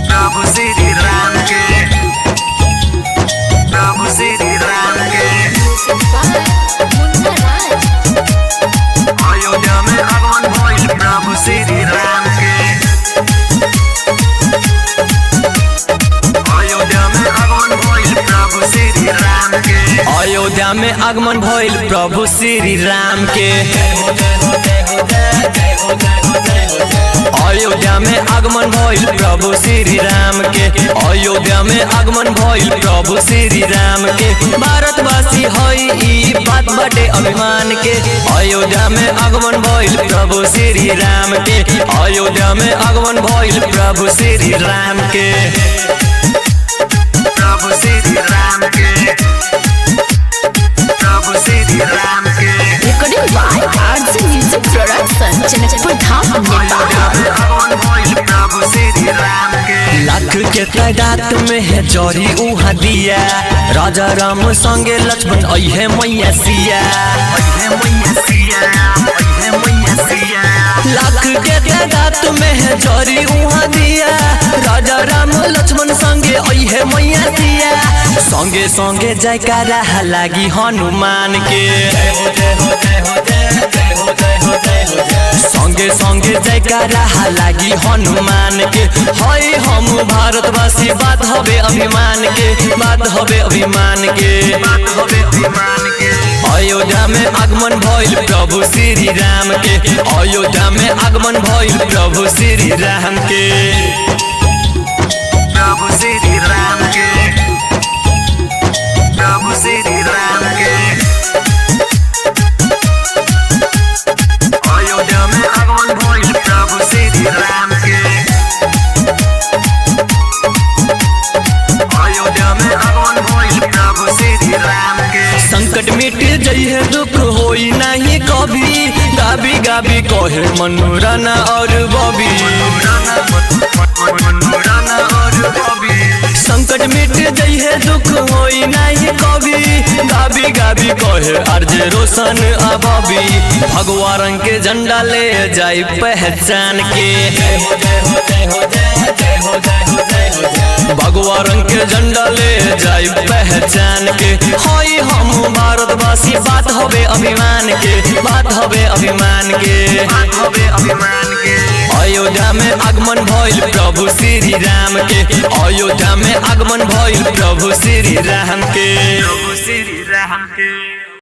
प्रभु श्री राम के, प्रभु श्री राम के। अयोध्या में आगमन भइल प्रभु श्री राम के। अयोध्या में आगमन भइल प्रभु श्री राम के। अयोध्या में आगमन भइल प्रभु श्री राम के। अयोध्या में आगमन भइल प्रभु श्री राम के। अयोध्या में आगमन भइल प्रभु श्री राम के। भारतवासी हई ई बात बाटे अभिमान के। अयोध्या में आगमन भइल प्रभु श्री राम के। अयोध्या में आगमन भइल प्रभु श्री राम के। प्रभु श्री राम के, प्रभु श्री राम के। Recording by RJ Music Production, Janakpur Dham, Ayodhya में आगमन भइल प्रभु श्री राम के। लाख के तादाद में है जरी उहाँ दिया। राजा राम संगे लक्ष्मण अइहे मैया सिया। अइहे मैया सिया, अइहे मैया सिया। लाख के तादाद में है जरी उहाँ दिया। राजा राम लक्ष्मण संगे अइहे मैया सिया। संगे संगे जयकारा लागी हनुमान के। संगे संगे जयकारा लागी हनुमान के। हई हम भारतवासी बात हवे अभिमान के, बात हवे अभिमान के, बात हवे अभिमान के। अयोध्या में आगमन भइल प्रभु श्री राम के। अयोध्या में आगमन भइल प्रभु श्री राम के। प्रभु श्री राम के, प्रभु श्री राम के। अयोध्या में आगमन भइल प्रभु श्री राम के। अयोध्या में आगमन भइल प्रभु श्री राम के। संकट मिट जइहे दुख होई नहीं कभी। गाबी गाबी कहे मनुराना और बबी। मनुराना और बबी। संकट मिट जइहे दुख होई नहीं कभी। गाबी गाबी कहे आरजे रोशन आ बबी। भगवा रंग के झंडा ले जाई पहचान के। भगवा रंग के झंडा ले जाई पहचान के। हई हम भारतवासी बात हवे अभिमान के, बात हवे अभिमान के, बात हवे अभिमान के। अयोध्या में आगमन भइल प्रभु श्री राम के। अयोध्या में आगमन भइल प्रभु श्री राम के। प्रभु श्री राम के।